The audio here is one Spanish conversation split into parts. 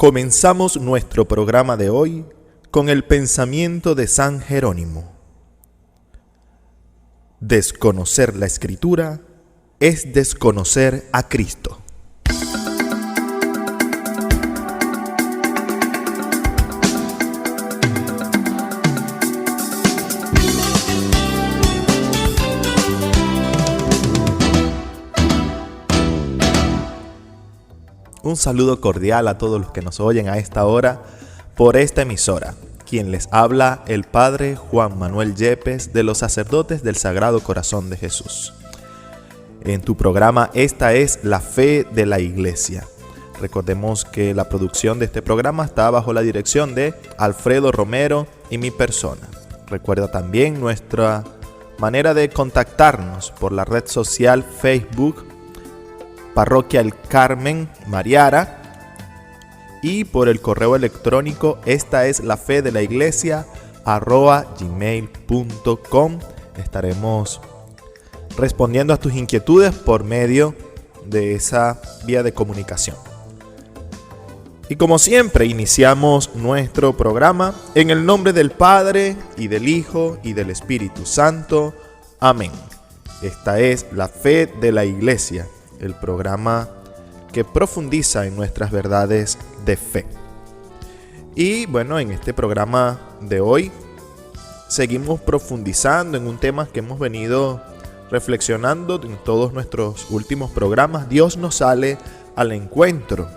Comenzamos nuestro programa de hoy con el pensamiento de San Jerónimo. Desconocer la Escritura es desconocer a Cristo. Un saludo cordial a todos los que nos oyen a esta hora por esta emisora. Quien les habla, el Padre Juan Manuel Yepes, de los sacerdotes del Sagrado Corazón de Jesús. En tu programa, esta es la fe de la Iglesia. Recordemos que la producción de este programa está bajo la dirección de Alfredo Romero y mi persona. Recuerda también nuestra manera de contactarnos por la red social Facebook, Parroquia El Carmen Mariara, y por el correo electrónico esta es la fe de la iglesia @gmail.com. Estaremos respondiendo a tus inquietudes por medio de esa vía de comunicación. Y como siempre iniciamos nuestro programa en el nombre del Padre y del Hijo y del Espíritu Santo. Amén. Esta es la fe de la iglesia, el programa que profundiza en nuestras verdades de fe. Y bueno, en este programa de hoy seguimos profundizando en un tema que hemos venido reflexionando en todos nuestros últimos programas. Dios nos sale al encuentro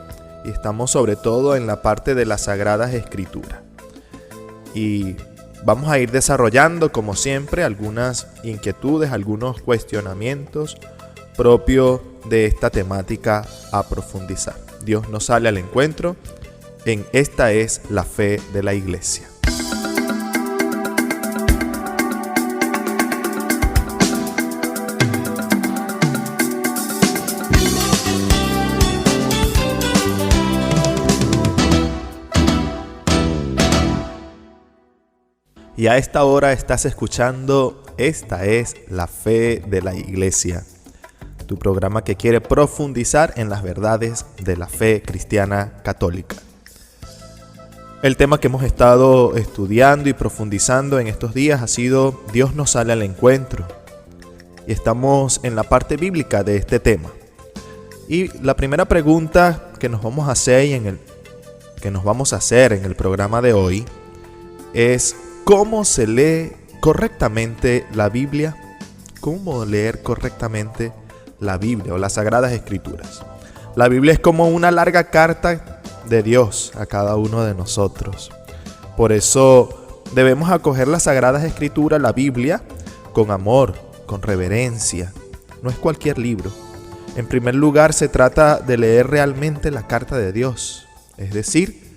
y estamos sobre todo en la parte de las Sagradas Escrituras. Y vamos a ir desarrollando, como siempre, algunas inquietudes, algunos cuestionamientos propio de esta temática a profundizar. Dios nos sale al encuentro en esta es la fe de la iglesia. Y a esta hora estás escuchando Esta es la fe de la iglesia, tu programa que quiere profundizar en las verdades de la fe cristiana católica. El tema que hemos estado estudiando y profundizando en estos días ha sido Dios nos sale al encuentro. Y estamos en la parte bíblica de este tema. Y la primera pregunta que nos vamos a hacer en el programa de hoy es: ¿cómo se lee correctamente la Biblia? ¿Cómo leer correctamente la Biblia o las Sagradas Escrituras? La Biblia es como una larga carta de Dios a cada uno de nosotros. Por eso debemos acoger las Sagradas Escrituras, la Biblia, con amor, con reverencia. No es cualquier libro. En primer lugar, se trata de leer realmente la carta de Dios. Es decir,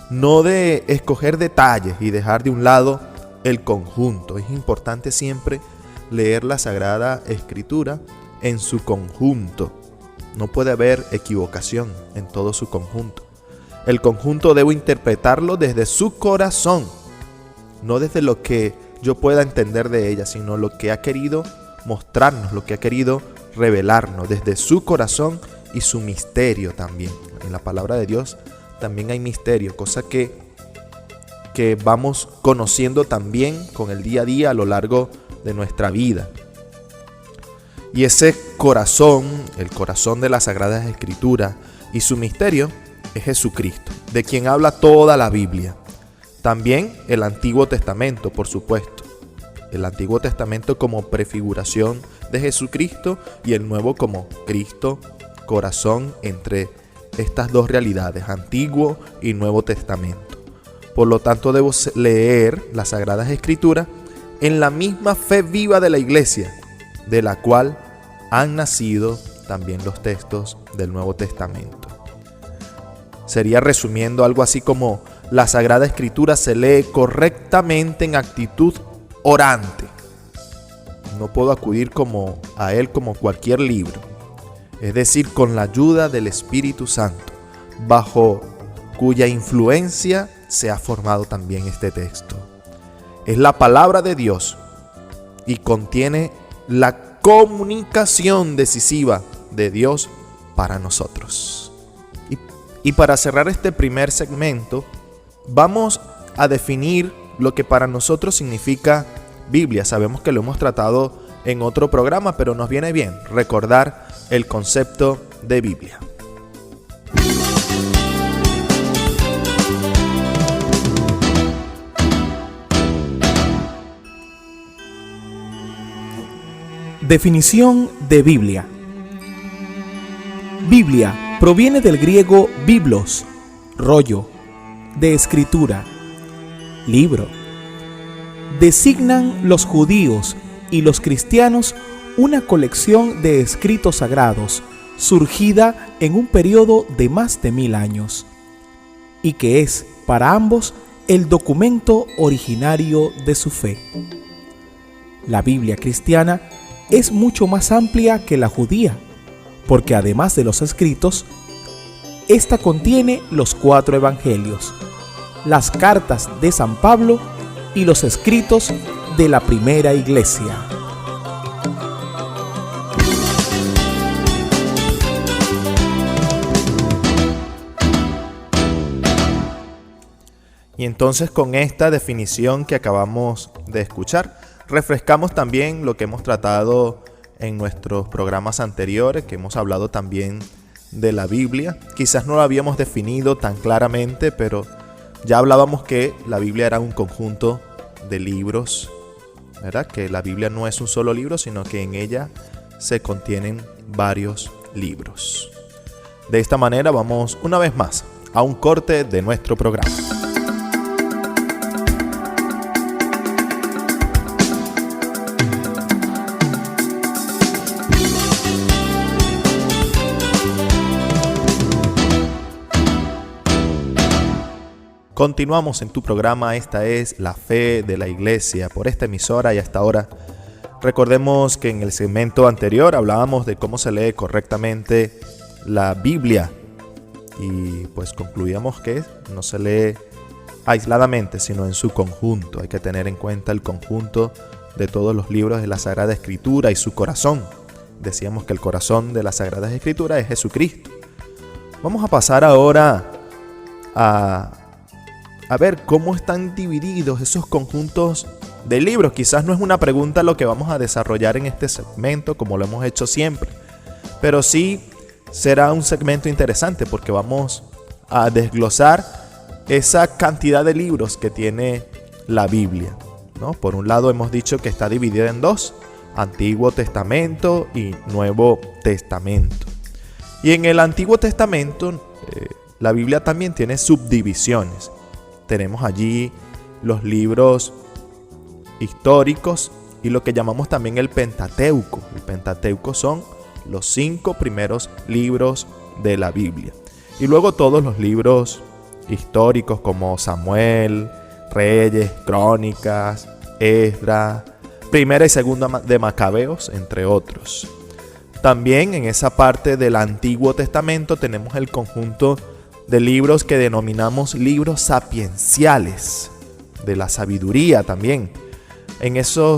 no de escoger detalles y dejar de un lado el conjunto. Es importante siempre leer la Sagrada Escritura en su conjunto. No puede haber equivocación en todo su conjunto. El conjunto debo interpretarlo desde su corazón, no desde lo que yo pueda entender de ella, sino lo que ha querido mostrarnos, lo que ha querido revelarnos, desde su corazón y su misterio también. En la palabra de Dios también hay misterio, cosa que vamos conociendo también con el día a día a lo largo de nuestra vida. Y ese corazón, el corazón de las Sagradas Escrituras y su misterio es Jesucristo, de quien habla toda la Biblia. También el Antiguo Testamento, por supuesto. El Antiguo Testamento como prefiguración de Jesucristo y el Nuevo como Cristo, corazón entre estas dos realidades, Antiguo y Nuevo Testamento. Por lo tanto, debo leer las Sagradas Escrituras en la misma fe viva de la Iglesia, de la cual han nacido también los textos del Nuevo Testamento. Sería resumiendo algo así como: la Sagrada Escritura se lee correctamente en actitud orante. No puedo acudir a él como cualquier libro, es decir, con la ayuda del Espíritu Santo, bajo cuya influencia se ha formado también este texto. Es la palabra de Dios y contiene la comunicación decisiva de Dios para nosotros. Y para cerrar este primer segmento, vamos a definir lo que para nosotros significa Biblia. Sabemos que lo hemos tratado en otro programa, pero nos viene bien recordar el concepto de Biblia. Definición de Biblia. Biblia proviene del griego biblos, rollo, de escritura, libro. Designan los judíos y los cristianos una colección de escritos sagrados surgida en un periodo de más de 1000 años y que es para ambos el documento originario de su fe. La Biblia cristiana es mucho más amplia que la judía, porque además de los escritos, esta contiene los 4 evangelios, las cartas de San Pablo y los escritos de la primera iglesia. Y entonces, con esta definición que acabamos de escuchar, refrescamos también lo que hemos tratado en nuestros programas anteriores, que hemos hablado también de la Biblia. Quizás no lo habíamos definido tan claramente, pero ya hablábamos que la Biblia era un conjunto de libros, ¿verdad? Que la Biblia no es un solo libro, sino que en ella se contienen varios libros. De esta manera vamos una vez más a un corte de nuestro programa. Continuamos en tu programa, esta es La Fe de la Iglesia, por esta emisora y hasta ahora. Recordemos que en el segmento anterior hablábamos de cómo se lee correctamente la Biblia y pues concluíamos que no se lee aisladamente, sino en su conjunto. Hay que tener en cuenta el conjunto de todos los libros de la Sagrada Escritura y su corazón. Decíamos que el corazón de la Sagrada Escritura es Jesucristo. Vamos a pasar ahora a ver cómo están divididos esos conjuntos de libros. Quizás no es una pregunta lo que vamos a desarrollar en este segmento como lo hemos hecho siempre, pero sí será un segmento interesante porque vamos a desglosar esa cantidad de libros que tiene la Biblia, ¿no? Por un lado hemos dicho que está dividida en 2, Antiguo Testamento y Nuevo Testamento. Y en el Antiguo Testamento la Biblia también tiene subdivisiones. Tenemos allí los libros históricos y lo que llamamos también el Pentateuco. El Pentateuco son los 5 primeros libros de la Biblia. Y luego todos los libros históricos como Samuel, Reyes, Crónicas, Esdras, Primera y Segunda de Macabeos, entre otros. También en esa parte del Antiguo Testamento tenemos el conjunto de libros que denominamos libros sapienciales, de la sabiduría también. En ese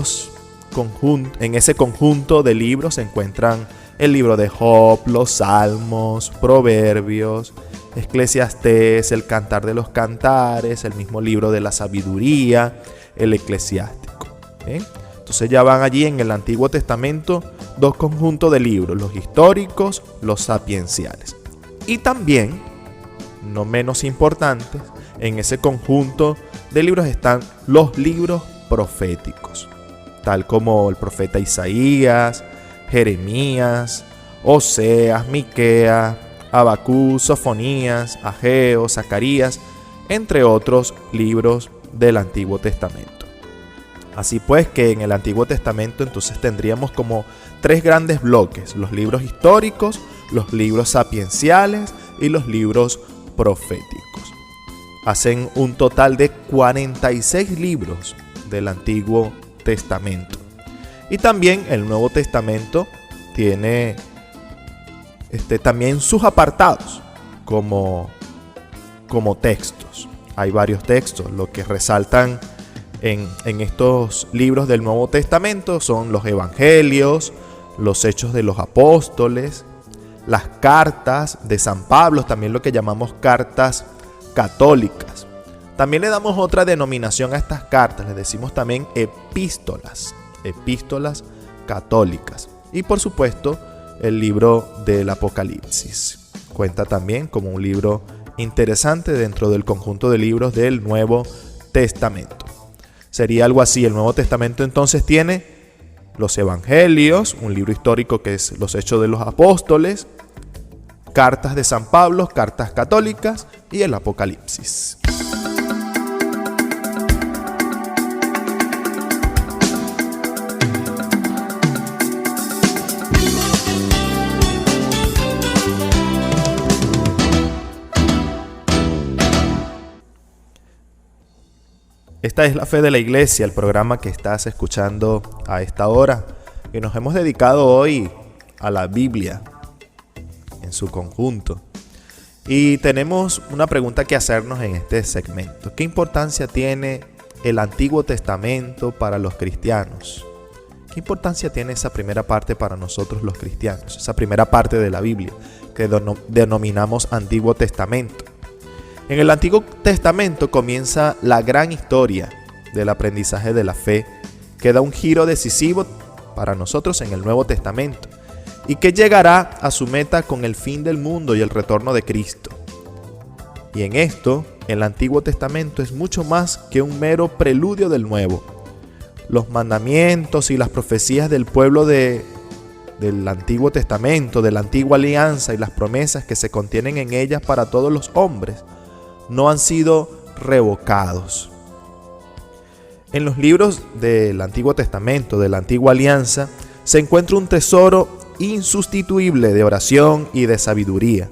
conjunto de libros se encuentran el libro de Job, los Salmos, Proverbios, Eclesiastés, el Cantar de los Cantares, el mismo libro de la sabiduría, el Eclesiástico. ¿Bien? Entonces ya van allí en el Antiguo Testamento 2 conjuntos de libros, los históricos, los sapienciales. Y también, no menos importantes, en ese conjunto de libros están los libros proféticos, tal como el profeta Isaías, Jeremías, Oseas, Miqueas, Habacuc, Sofonías, Ageo, Zacarías, entre otros libros del Antiguo Testamento. Así pues que en el Antiguo Testamento entonces tendríamos como 3 grandes bloques: los libros históricos, los libros sapienciales y los libros proféticos. Hacen un total de 46 libros del Antiguo Testamento. Y también el Nuevo Testamento tiene también sus apartados como textos. Hay varios textos. Lo que resaltan en estos libros del Nuevo Testamento son los Evangelios, los Hechos de los Apóstoles, las cartas de San Pablo, también lo que llamamos cartas católicas. También le damos otra denominación a estas cartas, les decimos también epístolas católicas. Y por supuesto, el libro del Apocalipsis. Cuenta también como un libro interesante dentro del conjunto de libros del Nuevo Testamento. Sería algo así. El Nuevo Testamento entonces tiene los Evangelios, un libro histórico que es los Hechos de los Apóstoles, cartas de San Pablo, cartas católicas y el Apocalipsis. Esta es La Fe de la Iglesia, el programa que estás escuchando a esta hora, y nos hemos dedicado hoy a la Biblia en su conjunto. Y tenemos una pregunta que hacernos en este segmento. ¿Qué importancia tiene el Antiguo Testamento para los cristianos? ¿Qué importancia tiene esa primera parte para nosotros los cristianos? Esa primera parte de la Biblia que denominamos Antiguo Testamento. En el Antiguo Testamento comienza la gran historia del aprendizaje de la fe, que da un giro decisivo para nosotros en el Nuevo Testamento y que llegará a su meta con el fin del mundo y el retorno de Cristo. Y en esto, el Antiguo Testamento es mucho más que un mero preludio del Nuevo. Los mandamientos y las profecías del pueblo del Antiguo Testamento, de la Antigua Alianza y las promesas que se contienen en ellas para todos los hombres, no han sido revocados. En los libros del Antiguo Testamento, de la Antigua Alianza, se encuentra un tesoro insustituible de oración y de sabiduría,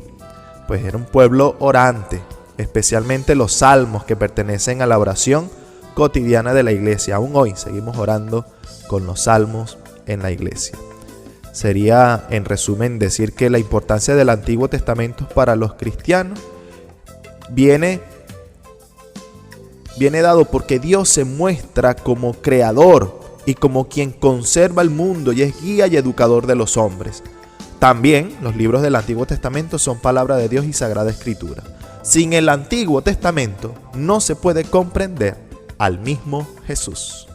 pues era un pueblo orante, especialmente los salmos que pertenecen a la oración cotidiana de la iglesia. Aún hoy seguimos orando con los salmos en la iglesia. Sería, en resumen, decir que la importancia del Antiguo Testamento para los cristianos viene dado porque Dios se muestra como creador y como quien conserva el mundo y es guía y educador de los hombres. También los libros del Antiguo Testamento son palabra de Dios y Sagrada Escritura. Sin el Antiguo Testamento no se puede comprender al mismo Jesús.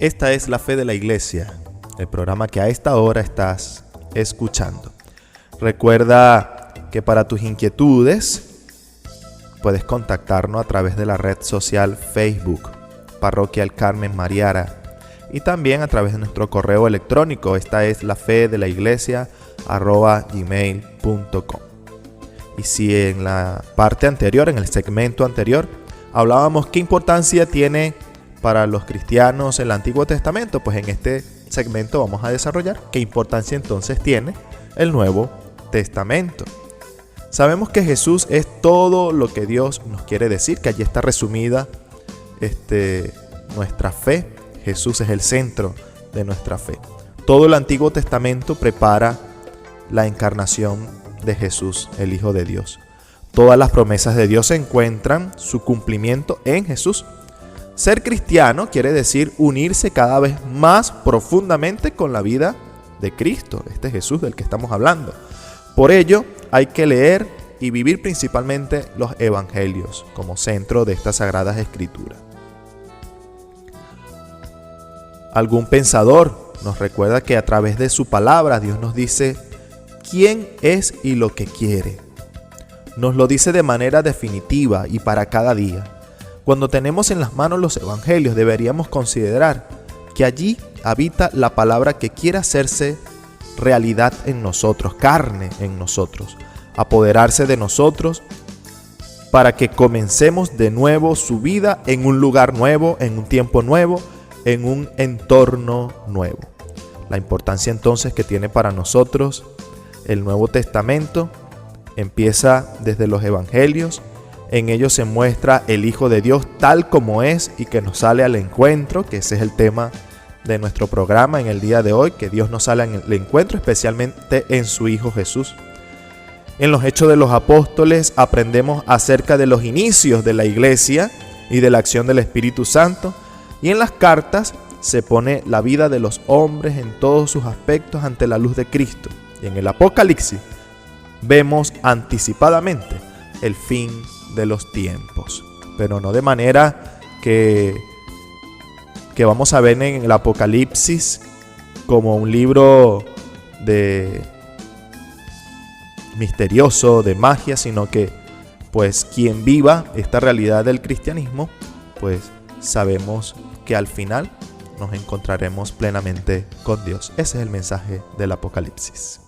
Esta es La Fe de la Iglesia, el programa que a esta hora estás escuchando. Recuerda que para tus inquietudes puedes contactarnos a través de la red social Facebook, Parroquia El Carmen Mariara, y también a través de nuestro correo electrónico. Esta es lafedelaiglesia@gmail.com. Y si en la parte anterior, en el segmento anterior, hablábamos qué importancia tiene para los cristianos el Antiguo Testamento, pues en este segmento vamos a desarrollar qué importancia entonces tiene el Nuevo Testamento. Sabemos que Jesús es todo lo que Dios nos quiere decir, que allí está resumida nuestra fe. Jesús es el centro de nuestra fe. Todo el Antiguo Testamento prepara la encarnación de Jesús, el Hijo de Dios. Todas las promesas de Dios encuentran su cumplimiento en Jesús. Ser cristiano quiere decir unirse cada vez más profundamente con la vida de Cristo, este Jesús del que estamos hablando. Por ello, hay que leer y vivir principalmente los evangelios como centro de estas sagradas escrituras. Algún pensador nos recuerda que a través de su palabra Dios nos dice quién es y lo que quiere. Nos lo dice de manera definitiva y para cada día. Cuando tenemos en las manos los evangelios, deberíamos considerar que allí habita la palabra que quiere hacerse realidad en nosotros, carne en nosotros, apoderarse de nosotros para que comencemos de nuevo su vida en un lugar nuevo, en un tiempo nuevo, en un entorno nuevo. La importancia entonces que tiene para nosotros el Nuevo Testamento empieza desde los evangelios. En ellos se muestra el Hijo de Dios tal como es y que nos sale al encuentro, que ese es el tema de nuestro programa en el día de hoy, que Dios nos sale en el encuentro, especialmente en su Hijo Jesús. En los Hechos de los Apóstoles aprendemos acerca de los inicios de la iglesia y de la acción del Espíritu Santo, y en las cartas se pone la vida de los hombres en todos sus aspectos ante la luz de Cristo. Y en el Apocalipsis vemos anticipadamente el fin de los tiempos, pero no de manera que vamos a ver en el Apocalipsis como un libro de misterioso, de magia, sino que pues quien viva esta realidad del cristianismo, pues sabemos que al final nos encontraremos plenamente con Dios. Ese es el mensaje del Apocalipsis.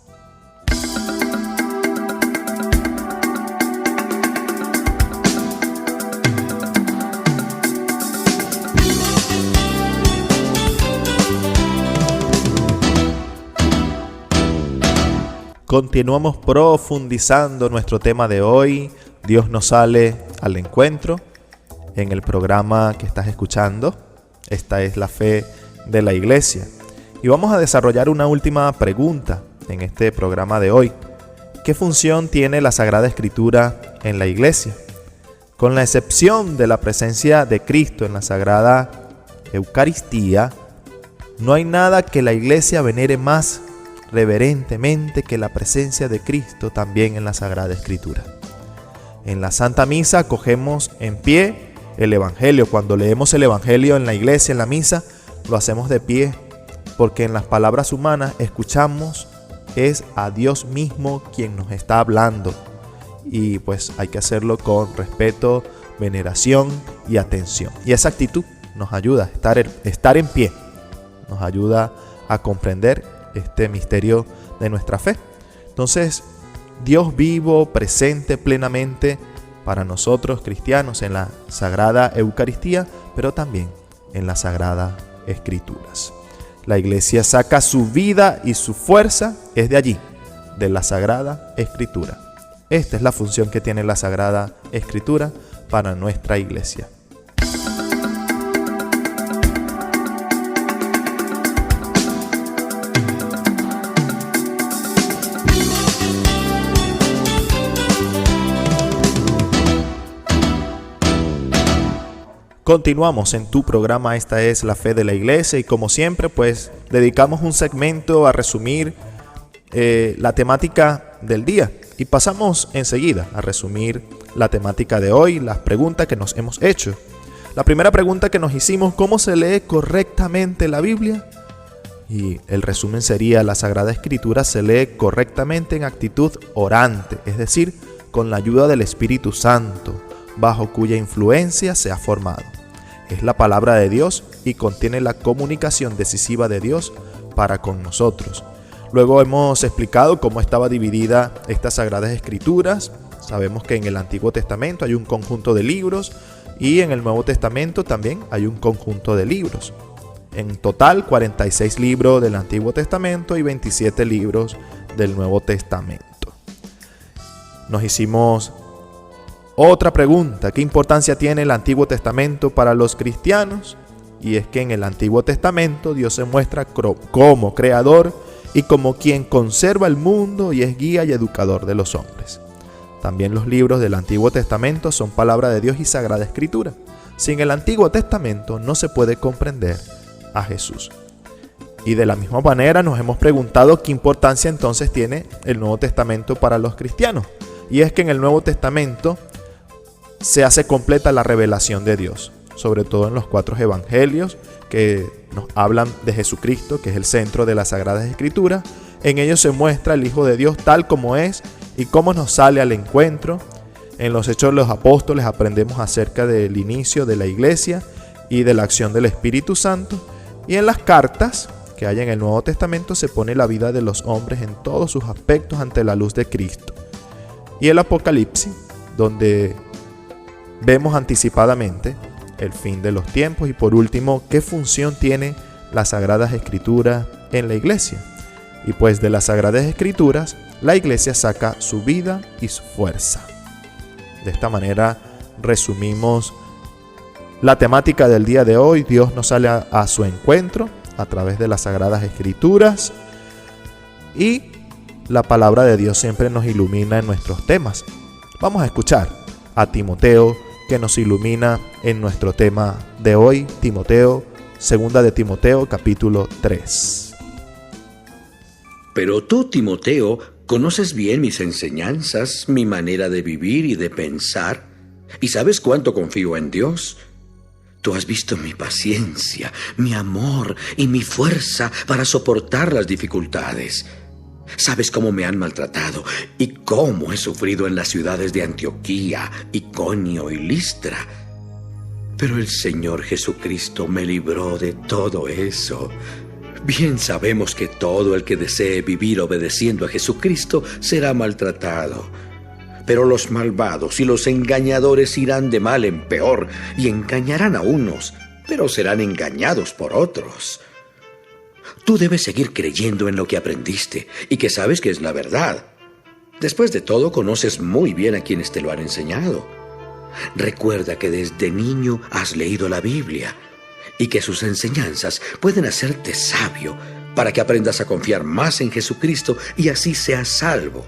Continuamos profundizando nuestro tema de hoy. Dios nos sale al encuentro en el programa que estás escuchando. Esta es la fe de la iglesia. Y vamos a desarrollar una última pregunta en este programa de hoy. ¿Qué función tiene la Sagrada Escritura en la iglesia? Con la excepción de la presencia de Cristo en la Sagrada Eucaristía, no hay nada que la iglesia venere más reverentemente que la presencia de Cristo también en la Sagrada Escritura. En la Santa Misa cogemos en pie el Evangelio. Cuando leemos el Evangelio en la iglesia, en la misa, lo hacemos de pie, porque en las palabras humanas escuchamos es a Dios mismo quien nos está hablando, y pues hay que hacerlo con respeto, veneración y atención. Y esa actitud nos ayuda a estar en pie, nos ayuda a comprender este misterio de nuestra fe. Entonces, Dios vivo, presente plenamente para nosotros cristianos en la Sagrada Eucaristía, pero también en las Sagradas Escrituras. La iglesia saca su vida y su fuerza es de allí, de la Sagrada Escritura. Esta es la función que tiene la Sagrada Escritura para nuestra iglesia. Continuamos en tu programa, esta es la fe de la iglesia, y como siempre pues dedicamos un segmento a resumir la temática del día, y pasamos enseguida a resumir la temática de hoy, las preguntas que nos hemos hecho. La primera pregunta que nos hicimos: ¿cómo se lee correctamente la Biblia? Y el resumen sería: la Sagrada Escritura se lee correctamente en actitud orante, es decir, con la ayuda del Espíritu Santo, bajo cuya influencia se ha formado. Es la palabra de Dios y contiene la comunicación decisiva de Dios para con nosotros. Luego hemos explicado cómo estaba dividida estas Sagradas Escrituras. Sabemos que en el Antiguo Testamento hay un conjunto de libros y en el Nuevo Testamento también hay un conjunto de libros. En total 46 libros del Antiguo Testamento y 27 libros del Nuevo Testamento. Nos hicimos otra pregunta: ¿qué importancia tiene el Antiguo Testamento para los cristianos? Y es que en el Antiguo Testamento Dios se muestra como creador y como quien conserva el mundo y es guía y educador de los hombres. También los libros del Antiguo Testamento son palabra de Dios y Sagrada Escritura. Sin el Antiguo Testamento no se puede comprender a Jesús. Y de la misma manera nos hemos preguntado qué importancia entonces tiene el Nuevo Testamento para los cristianos. Y es que en el Nuevo Testamento se hace completa la revelación de Dios, sobre todo en los 4 evangelios que nos hablan de Jesucristo, que es el centro de las Sagradas Escrituras. En ellos se muestra el Hijo de Dios tal como es y cómo nos sale al encuentro. En los Hechos de los Apóstoles aprendemos acerca del inicio de la iglesia y de la acción del Espíritu Santo. Y en las cartas que hay en el Nuevo Testamento se pone la vida de los hombres en todos sus aspectos ante la luz de Cristo. Y el Apocalipsis, donde vemos anticipadamente el fin de los tiempos. Y por último, ¿qué función tiene las Sagradas Escrituras en la iglesia? Y pues de las Sagradas Escrituras, la iglesia saca su vida y su fuerza. De esta manera resumimos la temática del día de hoy. Dios nos sale a su encuentro a través de las Sagradas Escrituras, y la palabra de Dios siempre nos ilumina en nuestros temas. Vamos a escuchar a Timoteo, que nos ilumina en nuestro tema de hoy. Timoteo, segunda de Timoteo, capítulo 3. Pero tú, Timoteo, conoces bien mis enseñanzas, mi manera de vivir y de pensar, y sabes cuánto confío en Dios. Tú has visto mi paciencia, mi amor y mi fuerza para soportar las dificultades. Sabes cómo me han maltratado y cómo he sufrido en las ciudades de Antioquía, Iconio y Listra. Pero el Señor Jesucristo me libró de todo eso. Bien sabemos que todo el que desee vivir obedeciendo a Jesucristo será maltratado. Pero los malvados y los engañadores irán de mal en peor y engañarán a unos, pero serán engañados por otros. Tú debes seguir creyendo en lo que aprendiste y que sabes que es la verdad. Después de todo, conoces muy bien a quienes te lo han enseñado. Recuerda que desde niño has leído la Biblia y que sus enseñanzas pueden hacerte sabio para que aprendas a confiar más en Jesucristo y así seas salvo.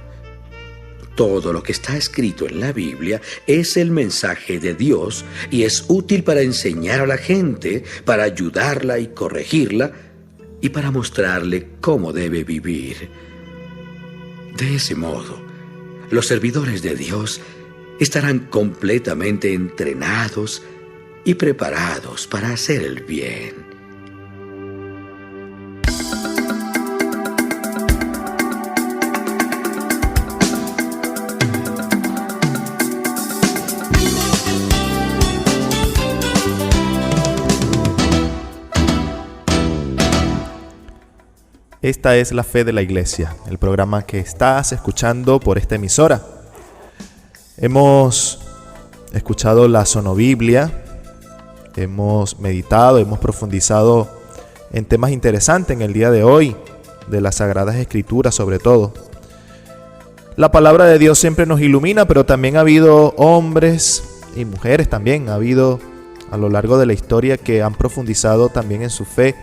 Todo lo que está escrito en la Biblia es el mensaje de Dios y es útil para enseñar a la gente, para ayudarla y corregirla, y para mostrarle cómo debe vivir. De ese modo, los servidores de Dios estarán completamente entrenados y preparados para hacer el bien. Esta es La Fe de la Iglesia, el programa que estás escuchando por esta emisora. Hemos escuchado la Sonobiblia, hemos meditado, hemos profundizado en temas interesantes en el día de hoy, de las Sagradas Escrituras sobre todo. La palabra de Dios siempre nos ilumina, pero también ha habido hombres y mujeres también, ha habido a lo largo de la historia que han profundizado también en su fe,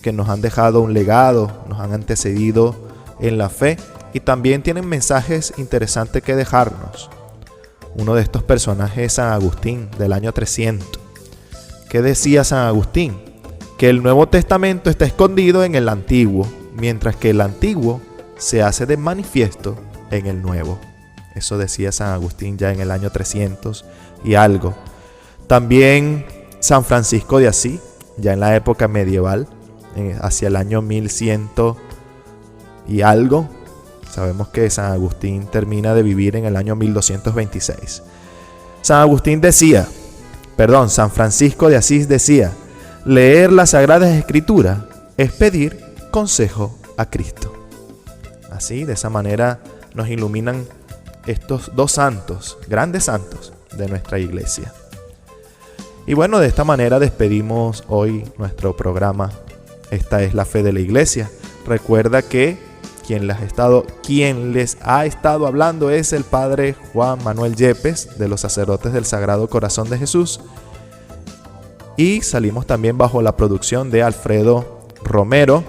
que nos han dejado un legado, nos han antecedido en la fe y también tienen mensajes interesantes que dejarnos. Uno de estos personajes es San Agustín, del año 300. ¿Qué decía San Agustín? Que el Nuevo Testamento está escondido en el Antiguo, mientras que el Antiguo se hace de manifiesto en el Nuevo. Eso decía San Agustín ya en el año 300 y algo. También San Francisco de Asís, ya en la época medieval, hacia el año 1100 y algo. Sabemos que San Agustín termina de vivir en el año 1226. San Francisco de Asís decía: leer las Sagradas Escrituras es pedir consejo a Cristo. Así, de esa manera nos iluminan estos dos santos, grandes santos de nuestra iglesia. Y bueno, de esta manera despedimos hoy nuestro programa. Esta es La Fe de la Iglesia. Recuerda que quien les ha estado hablando es el Padre Juan Manuel Yepes, de los Sacerdotes del Sagrado Corazón de Jesús. Y salimos también bajo la producción de Alfredo Romero.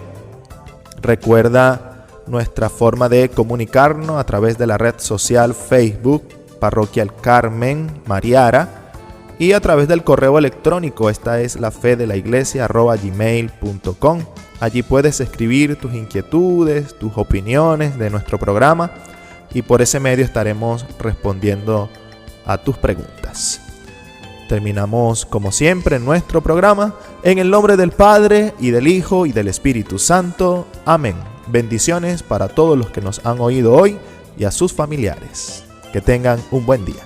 Recuerda nuestra forma de comunicarnos a través de la red social Facebook, Parroquia El Carmen Mariara, y a través del correo electrónico. Esta es lafedeliglesia@gmail.com. Allí puedes escribir tus inquietudes, tus opiniones de nuestro programa, y por ese medio estaremos respondiendo a tus preguntas. Terminamos como siempre nuestro programa en el nombre del Padre y del Hijo y del Espíritu Santo. Amén. Bendiciones para todos los que nos han oído hoy y a sus familiares. Que tengan un buen día.